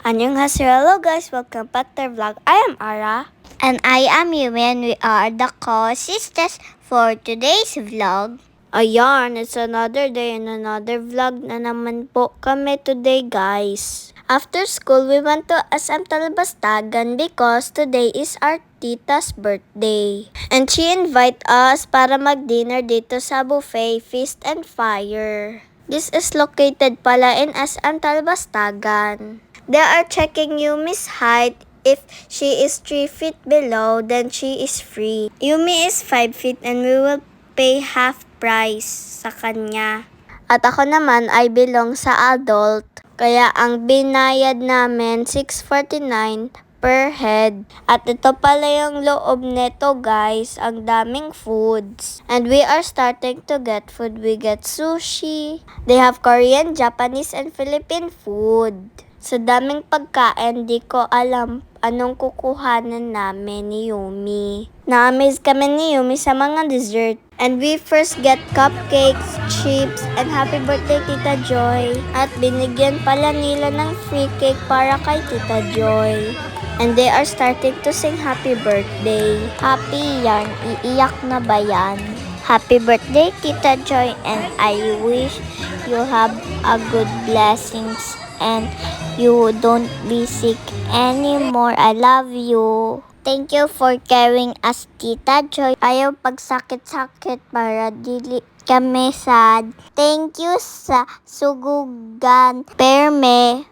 Annyeonghaseyo, hello guys, welcome back to our vlog. I am Ara. And I am Yumi, and we are the co-sisters for today's vlog. Ayan, it's another day and another vlog na naman po kami today guys. After school, we went to SM Talbastagan because today is our tita's birthday. And she invited us para mag-dinner dito sa buffet, Feast and Fire. This is located pala in SM Talbastagan. They are checking Yumi's height. If she is 3 feet below, then she is free. Yumi is 5 feet and we will pay half price sa kanya. At ako naman ay belong sa adult. Kaya ang binayad namin 649 per head. At ito pala yung loob neto guys, ang daming foods. And we are starting to get food. We get sushi. They have Korean, Japanese, and Philippine food. Sa daming pagkain, di ko alam anong kukuhanan namin ni Yumi. Na-amaze kami ni Yumi sa mga dessert. And we first get cupcakes, chips, and happy birthday Tita Joy. At binigyan pala nila ng free cake para kay Tita Joy. And they are starting to sing happy birthday. Happy yan, iiyak na ba yan? Happy birthday, Tita Joy, and I wish you have a good blessings and you don't be sick anymore. I love you. Thank you for caring us, Tita Joy. Ayaw pagsakit-sakit para dili kami sad. Thank you sa sugugan, perme.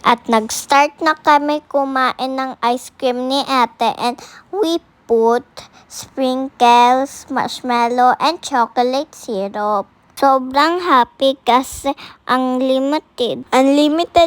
At nag-start na kami kumain ng ice cream ni ate and we put sprinkles, marshmallow, and chocolate syrup. Sobrang happy kasi unlimited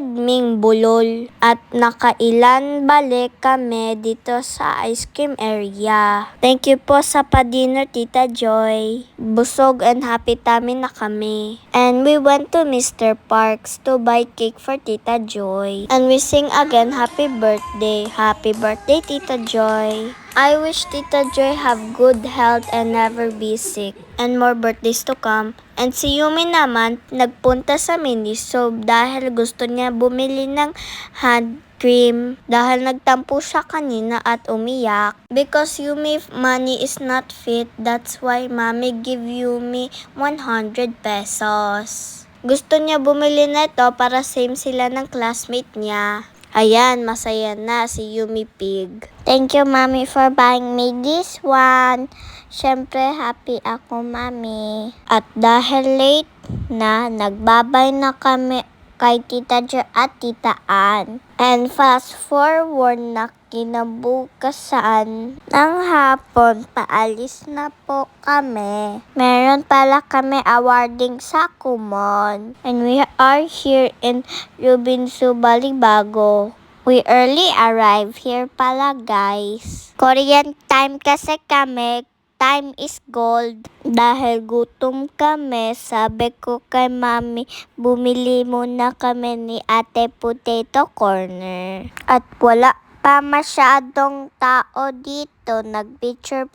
ming bulol at nakailan balik kami dito sa ice cream area. Thank you po sa pa-dinner Tita Joy. Busog and happy tummy na kami. And we went to Mr. Parks to buy cake for Tita Joy. And we sing again happy birthday. Happy birthday Tita Joy. I wish Tita Joy have good health and never be sick. And more birthdays to come. And si Yumi naman, nagpunta sa Miniso dahil gusto niya bumili ng hand cream dahil nagtampo siya kanina at umiyak. Because Yumi money is not fit, that's why Mommy give Yumi 100 pesos. Gusto niya bumili na ito para same sila ng classmate niya. Ayan, masaya na si Yumi Pig. Thank you, Mommy, for buying me this one. Siyempre, happy ako, Mommy. At dahil late na, nagbabay na kami kay Tita Jo at Tita Ann. And fast forward na kinabukasan ng hapon, paalis na po kami. Meron pala kami awarding sa Kumon. And we are here in Rubinso, Balibago. We early arrive here pala guys. Korean time kasi kami. Time is gold. Dahil gutom kami, sabi ko kay Mami, bumili muna kami ni Ate Potato Corner. At wala pa masyadong tao dito. Nag-picture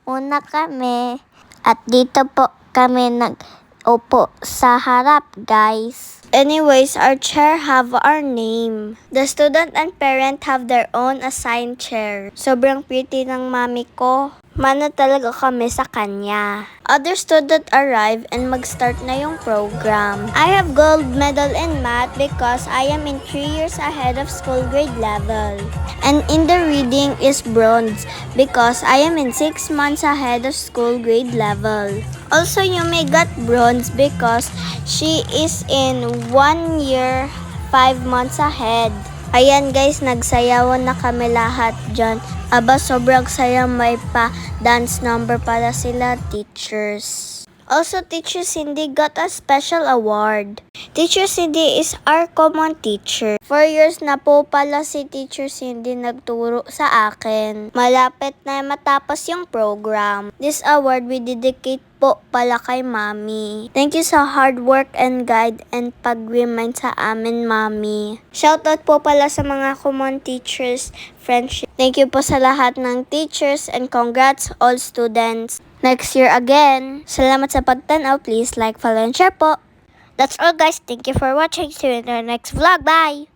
muna kami. At dito po kami nag-upo sa harap guys. Anyways, our chair have our name. The student and parent have their own assigned chair. Sobrang pretty ng mami ko. Mana talaga kami sa kanya. Other student arrive and mag-start na yung program. I have gold medal in math because I am in 3 years ahead of school grade level. And in the reading is bronze because I am in 6 months ahead of school grade level. Also, Yumi got bronze because she is in 1 year, 5 months ahead. Ayan guys, nagsayawan na kami lahat dyan. Aba, sobrang saya, may pa dance number pala sila teachers. Also, Teacher Cindy got a special award. Teacher Cindy is our common teacher. 4 years na po pala si Teacher Cindy nagturo sa akin. Malapit na matapos yung program. This award we dedicate po pala kay Mami. Thank you sa hard work and guide and pag-remind sa amin, Mami. Shoutout po pala sa mga common teachers, friendship. Thank you po sa lahat ng teachers and congrats all students. Next year again. Salamat sa pagtanaw. Please like, follow, and share po. That's all guys. Thank you for watching. See you in our next vlog. Bye!